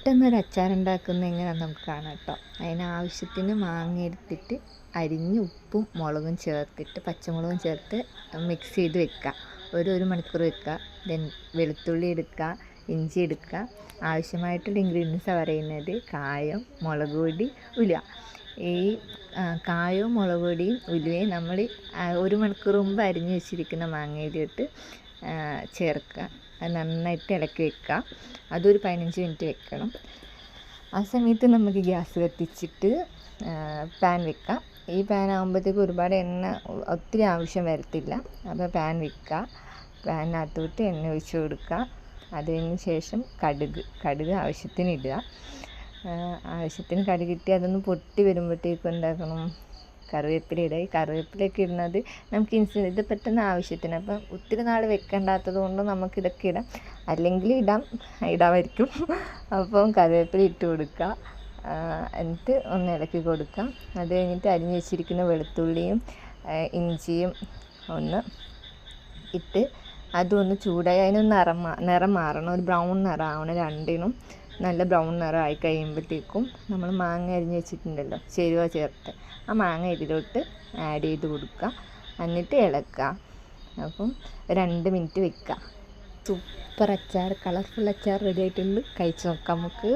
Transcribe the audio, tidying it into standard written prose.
പെട്ടെന്നൊരു അച്ചാറുണ്ടാക്കുന്നത് എങ്ങനെയാണെന്ന് നമുക്ക് കാണാം കേട്ടോ. അതിനാവശ്യത്തിന് മാങ്ങ എടുത്തിട്ട് അരിഞ്ഞ് ഉപ്പും മുളകും ചേർത്തിട്ട് പച്ചമുളകും ചേർത്ത് മിക്സ് ചെയ്ത് വെക്കുക. ഒരു മണിക്കൂർ വെക്കുക. ദെൻ വെളുത്തുള്ളി എടുക്കുക, ഇഞ്ചി എടുക്കുക. ആവശ്യമായിട്ടുള്ള ഇൻഗ്രീഡിയൻസാണ് പറയുന്നത്: കായം, മുളക് പൊടി, ഉലുവ. ഈ കായവും മുളക് പൊടിയും ഉലുവയും നമ്മൾ 1 മണിക്കൂർ മുമ്പ് അരിഞ്ഞ് വെച്ചിരിക്കുന്ന മാങ്ങയിലിട്ട് ചേർക്കുക. അത് നന്നായിട്ട് ഇളക്കി വെക്കുക. അതൊരു 15 മിനിറ്റ് വെക്കണം. ആ സമയത്ത് നമുക്ക് ഗ്യാസ് കത്തിച്ചിട്ട് പാൻ വെക്കാം. ഈ പാൻ ആകുമ്പോഴത്തേക്ക് ഒരുപാട് എണ്ണ ഒത്തിരി ആവശ്യം വരത്തില്ല. അപ്പോൾ പാൻ വെക്കുക. പാനിനകത്തോട്ട് എണ്ണ ഒഴിച്ച് കൊടുക്കുക. അതിന് ശേഷം കടുക് ആവശ്യത്തിന് ഇടുക. ആവശ്യത്തിന് കടുകിട്ട് അതൊന്ന് പൊട്ടി വരുമ്പോഴത്തേക്കും എന്താക്കണം, കറിവേപ്പില ഇടുക. ഈ കറിവേപ്പിലയൊക്കെ ഇടുന്നത് നമുക്ക് ഇത് പെട്ടെന്ന് ആവശ്യത്തിന്. അപ്പം ഒത്തിരി നാൾ വെക്കേണ്ടാത്തത് കൊണ്ട് നമുക്കിതൊക്കെ ഇടാം, അല്ലെങ്കിൽ ഇടാമായിരിക്കും. അപ്പം കറിവേപ്പില ഇട്ട് കൊടുക്കുക. എന്നിട്ട് ഒന്ന് ഇളക്കി കൊടുക്കാം. അത് കഴിഞ്ഞിട്ട് അരിഞ്ഞ് വെച്ചിരിക്കുന്ന വെളുത്തുള്ളിയും ഇഞ്ചിയും ഒന്ന് ഇട്ട് അതൊന്ന് ചൂടായി അതിനൊന്ന് നിറം മാറണം. ഒരു ബ്രൗൺ നിറമാവണം. രണ്ടിനും നല്ല ബ്രൗൺ നിറമായി കഴിയുമ്പോഴത്തേക്കും നമ്മൾ മാങ്ങ അരിഞ്ഞ് വെച്ചിട്ടുണ്ടല്ലോ, ചേരുവ ചേർത്ത് ആ മാങ്ങ ഇതിലോട്ട് ആഡ് ചെയ്ത് കൊടുക്കുക. എന്നിട്ട് ഇളക്കുക. അപ്പം 2 മിനിറ്റ് വെക്കുക. സൂപ്പർ അച്ചാർ, കളർഫുൾ അച്ചാർ റെഡി ആയിട്ടുണ്ട്. കഴിച്ച് നോക്കാം നമുക്ക്.